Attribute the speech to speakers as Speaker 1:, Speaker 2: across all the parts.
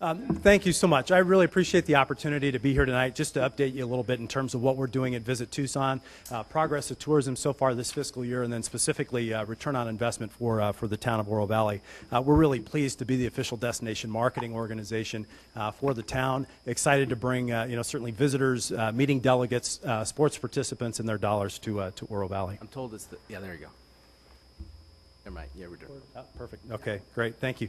Speaker 1: Thank you so much. I really appreciate the opportunity to be here tonight just to update you a little bit in terms of what we're doing at Visit Tucson, progress of tourism so far this fiscal year, and then specifically return on investment for the town of Oro Valley. We're really pleased to be the official destination marketing organization for the town. Excited to bring certainly visitors, meeting delegates, sports participants, and their dollars to Oro Valley.
Speaker 2: I'm told it's yeah, there you go. Never mind. Yeah, we're doing it.
Speaker 1: Oh, perfect. Okay, great. Thank you.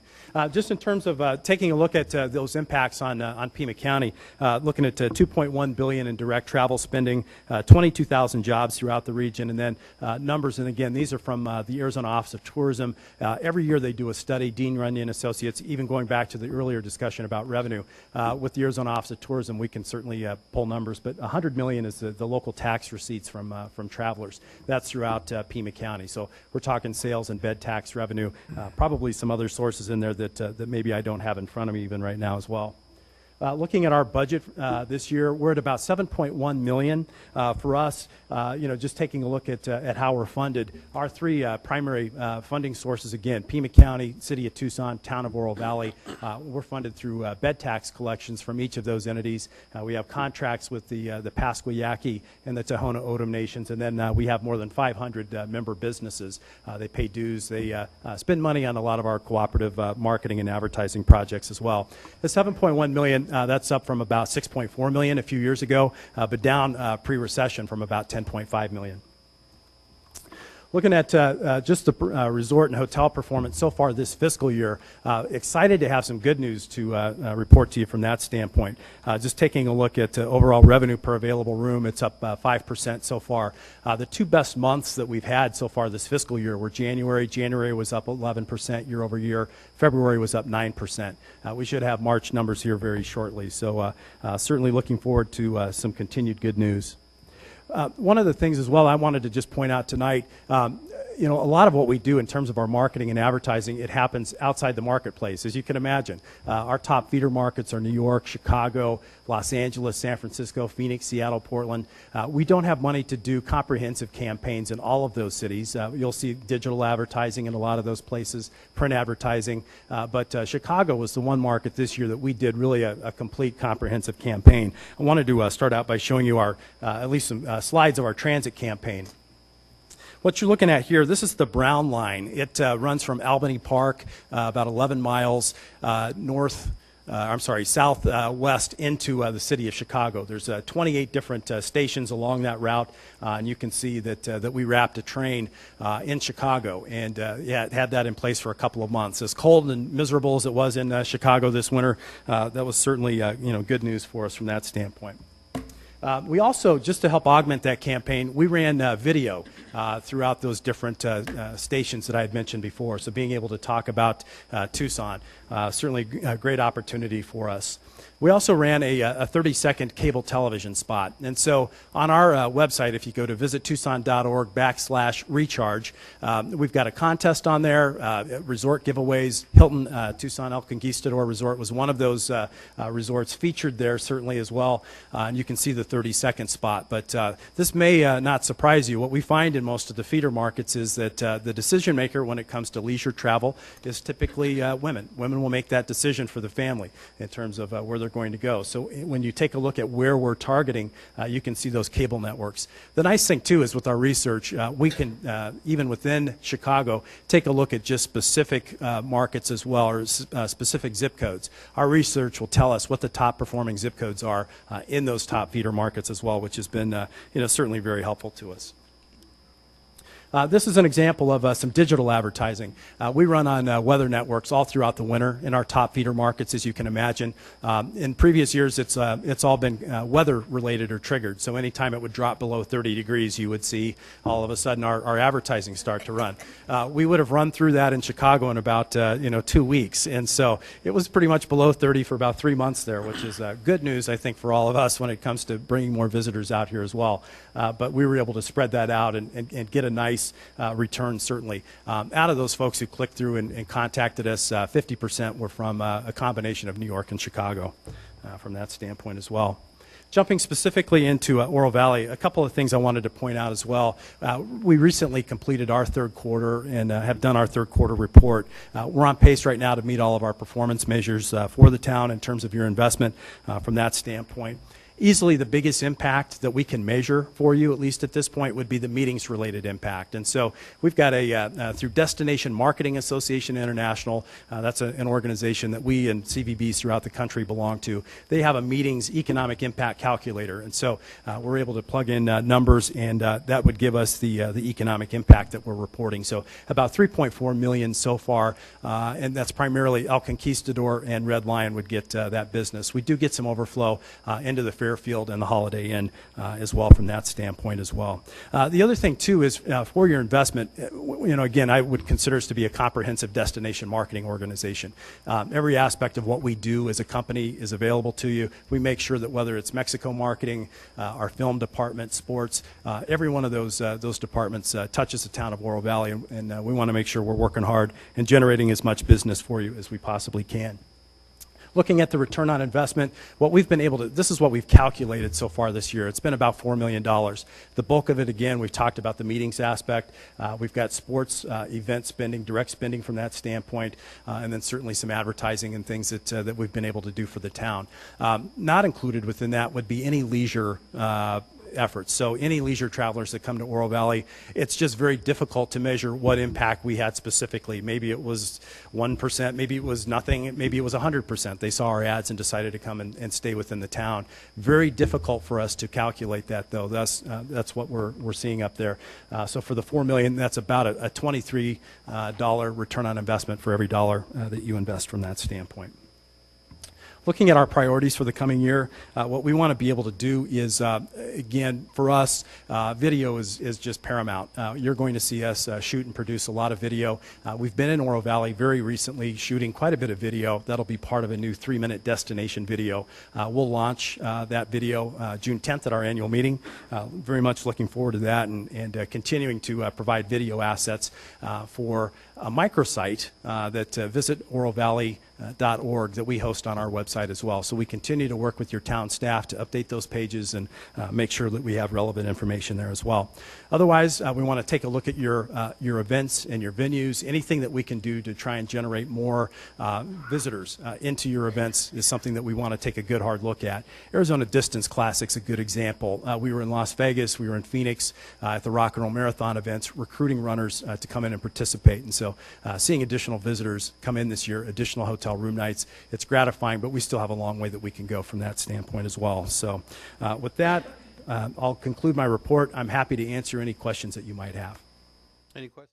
Speaker 1: Just in terms of taking a look at those impacts on Pima County, looking at $2.1 billion in direct travel spending, 22,000 jobs throughout the region, and then numbers. And again, these are from the Arizona Office of Tourism. Every year they do a study. Dean Runyon Associates, even going back to the earlier discussion about revenue, with the Arizona Office of Tourism, we can certainly pull numbers. But 100 million is the local tax receipts from travelers. That's throughout Pima County. So we're talking sales and bed tax revenue, probably some other sources in there that maybe I don't have in front of me even right now as well. Looking at our budget this year, we're at about $7.1 million for us. Just taking a look at how we're funded. Our three primary funding sources, again, Pima County, City of Tucson, Town of Oro Valley. We're funded through bed tax collections from each of those entities. We have contracts with the Pasquayaki and the Tohono O'odham nations, and then we have more than 500 member businesses. They pay dues. They spend money on a lot of our cooperative marketing and advertising projects as well. The $7.1 million, that's up from about $6.4 million a few years ago, but down pre-recession from about $10.5 million. Looking at just the resort and hotel performance so far this fiscal year, excited to have some good news to report to you from that standpoint. Just taking a look at overall revenue per available room, it's up 5% so far. The two best months that we've had so far this fiscal year were January. January was up 11% year over year. February was up 9%. We should have March numbers here very shortly. So certainly looking forward to some continued good news. One of the things as well I wanted to just point out tonight, a lot of what we do in terms of our marketing and advertising, it happens outside the marketplace, as you can imagine. Our top feeder markets are New York, Chicago, Los Angeles, San Francisco, Phoenix, Seattle, Portland. We don't have money to do comprehensive campaigns in all of those cities. You'll see digital advertising in a lot of those places, print advertising, but Chicago was the one market this year that we did really a complete comprehensive campaign. I wanted to start out by showing you our at least some slides of our transit campaign. What you're looking at here, this is the Brown Line. It runs from Albany Park about 11 miles southwest into the city of Chicago. There's 28 different stations along that route, and you can see that we wrapped a train in Chicago, and it had that in place for a couple of months. As cold and miserable as it was in Chicago this winter, that was certainly good news for us from that standpoint. We also, just to help augment that campaign, we ran video throughout those different stations that I had mentioned before. So being able to talk about Tucson, certainly a great opportunity for us. We also ran a 30-second cable television spot. And so on our website, if you go to visittucson.org/recharge, we've got a contest on there, resort giveaways. Hilton Tucson El Conquistador Resort was one of those resorts featured there certainly as well. And you can see the 30-second spot. But this may not surprise you. What we find in most of the feeder markets is that the decision maker when it comes to leisure travel is typically women. Women will make that decision for the family in terms of where they're going to go. So when you take a look at where we're targeting, you can see those cable networks. The nice thing too is with our research, we can even within Chicago take a look at just specific markets as well, or specific zip codes. Our research will tell us what the top performing zip codes are in those top feeder markets as well, which has been certainly very helpful to us. This is an example of some digital advertising. We run on weather networks all throughout the winter in our top feeder markets, as you can imagine. In previous years, it's all been weather-related or triggered. So anytime it would drop below 30 degrees, you would see all of a sudden our advertising start to run. We would have run through that in Chicago in about 2 weeks. And so it was pretty much below 30 for about 3 months there, which is good news, I think, for all of us when it comes to bringing more visitors out here as well. But we were able to spread that out and get a nice return, certainly. Out of those folks who clicked through and contacted us, 50% were from a combination of New York and Chicago from that standpoint as well. Jumping specifically into Oro Valley, a couple of things I wanted to point out as well. We recently completed our third quarter and have done our third quarter report. We're on pace right now to meet all of our performance measures for the town in terms of your investment from that standpoint. Easily the biggest impact that we can measure for you, at least at this point, would be the meetings-related impact. And so we've got through Destination Marketing Association International, that's an organization that we and CVBs throughout the country belong to. They have a meetings economic impact calculator. And so we're able to plug in numbers, and that would give us the economic impact that we're reporting. So about 3.4 million so far, and that's primarily El Conquistador and Red Lion would get that business. We do get some overflow into the Fairfield and the Holiday Inn as well from that standpoint as well. The other thing too is for your investment, again, I would consider us to be a comprehensive destination marketing organization. Every aspect of what we do as a company is available to you. We make sure that whether it's Mexico marketing, our film department, sports, every one of those departments touches the town of Oro Valley, and we want to make sure we're working hard and generating as much business for you as we possibly can. Looking at the return on investment, what we've been able to, this is what we've calculated so far this year. It's been about $4 million. The bulk of it, again, we've talked about the meetings aspect. We've got sports, event spending, direct spending from that standpoint, and then certainly some advertising and things that we've been able to do for the town. Not included within that would be any leisure efforts. So any leisure travelers that come to Oro Valley, it's just very difficult to measure what impact we had specifically. Maybe it was 1%, maybe it was nothing, maybe it was 100%. They saw our ads and decided to come and stay within the town. Very difficult for us to calculate that, though. That's what we're seeing up there. So for the $4 million, that's about a $23 return on investment for every dollar that you invest from that standpoint. Looking at our priorities for the coming year, what we want to be able to do is, again, for us, video is just paramount. You're going to see us shoot and produce a lot of video. We've been in Oro Valley very recently shooting quite a bit of video. That'll be part of a new 3-minute destination video. We'll launch that video June 10th at our annual meeting. Very much looking forward to that and continuing to provide video assets for a microsite that visit orovalley.org that we host on our website as well. So we continue to work with your town staff to update those pages and make sure that we have relevant information there as well. Otherwise, we want to take a look at your events and your venues. Anything that we can do to try and generate more visitors into your events is something that we want to take a good hard look at. Arizona Distance Classic's a good example. We were in Las Vegas, we were in Phoenix at the Rock and Roll Marathon events, recruiting runners to come in and participate. And so seeing additional visitors come in this year, additional hotel room nights, it's gratifying, but we still have a long way that we can go from that standpoint as well. So with that, I'll conclude my report. I'm happy to answer any questions that you might have.
Speaker 2: Any questions?